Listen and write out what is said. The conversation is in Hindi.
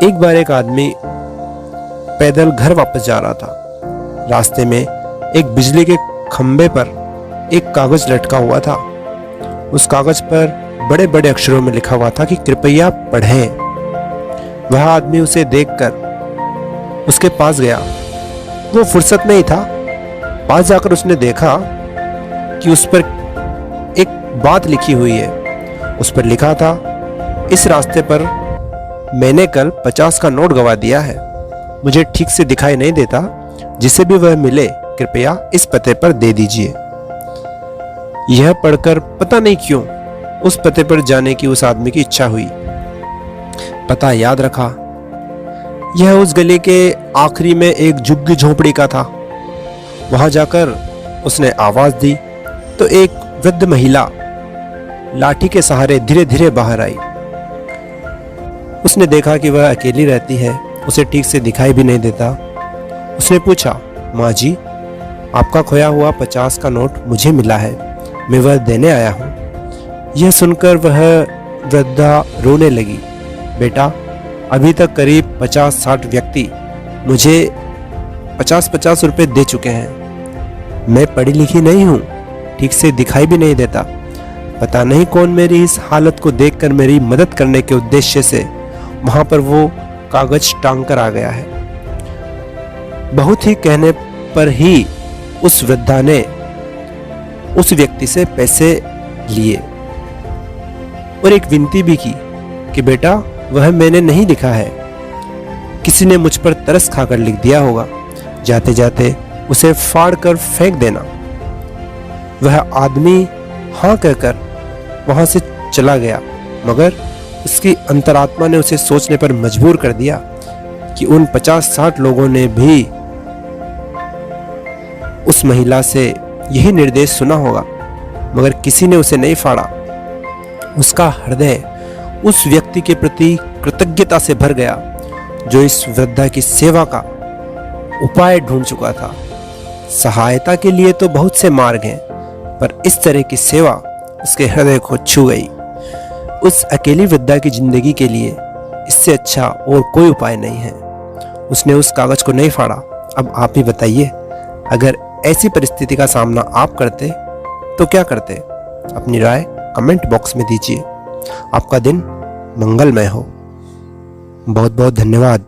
एक बार एक आदमी पैदल घर वापस जा रहा था। रास्ते में एक बिजली के खंभे पर एक कागज लटका हुआ था। उस कागज पर बड़े बड़े अक्षरों में लिखा हुआ था कि कृपया पढ़ें। वह आदमी उसे देखकर उसके पास गया। वो फुर्सत में ही था। पास जाकर उसने देखा कि उस पर एक बात लिखी हुई है। उस पर लिखा था, इस रास्ते पर मैंने कल 50 का नोट गवा दिया है। मुझे ठीक से दिखाई नहीं देता। जिसे भी वह मिले कृपया इस पते पर दे दीजिए। यह पढ़कर पता नहीं क्यों उस पते पर जाने की उस आदमी की इच्छा हुई। पता याद रखा। यह उस गली के आखिरी में एक झुग्गी झोपड़ी का था। वहां जाकर उसने आवाज दी तो एक वृद्ध महिला लाठी के सहारे धीरे धीरे बाहर आई। उसने देखा कि वह अकेली रहती है। उसे ठीक से दिखाई भी नहीं देता। उसने पूछा, माँ जी, आपका खोया हुआ 50 का नोट मुझे मिला है। मैं वह देने आया हूँ। यह सुनकर वह वृद्धा रोने लगी। बेटा, अभी तक करीब 50-60 व्यक्ति मुझे 50-50 रुपए दे चुके हैं। मैं पढ़ी लिखी नहीं हूँ, ठीक से दिखाई भी नहीं देता। पता नहीं कौन मेरी इस हालत को देखकर मेरी मदद करने के उद्देश्य से वहां पर वो कागज टांग कर आ गया है। बहुत ही कहने पर ही उस वृद्धा ने उस व्यक्ति से पैसे लिए और एक विनती भी की कि बेटा, वह मैंने नहीं लिखा है, किसी ने मुझ पर तरस खाकर लिख दिया होगा। जाते जाते उसे फाड़ कर फेंक देना। वह आदमी हाँ कहकर वहां से चला गया, मगर उसकी अंतरात्मा ने उसे सोचने पर मजबूर कर दिया कि उन 50-60 लोगों ने भी उस महिला से यही निर्देश सुना होगा, मगर किसी ने उसे नहीं फाड़ा। उसका हृदय उस व्यक्ति के प्रति कृतज्ञता से भर गया जो इस वृद्धा की सेवा का उपाय ढूंढ चुका था। सहायता के लिए तो बहुत से मार्ग हैं, पर इस तरह की सेवा उसके हृदय को छू गई। उस अकेली वृद्धा की जिंदगी के लिए इससे अच्छा और कोई उपाय नहीं है। उसने उस कागज को नहीं फाड़ा। अब आप ही बताइए, अगर ऐसी परिस्थिति का सामना आप करते तो क्या करते? अपनी राय कमेंट बॉक्स में दीजिए। आपका दिन मंगलमय हो। बहुत बहुत धन्यवाद।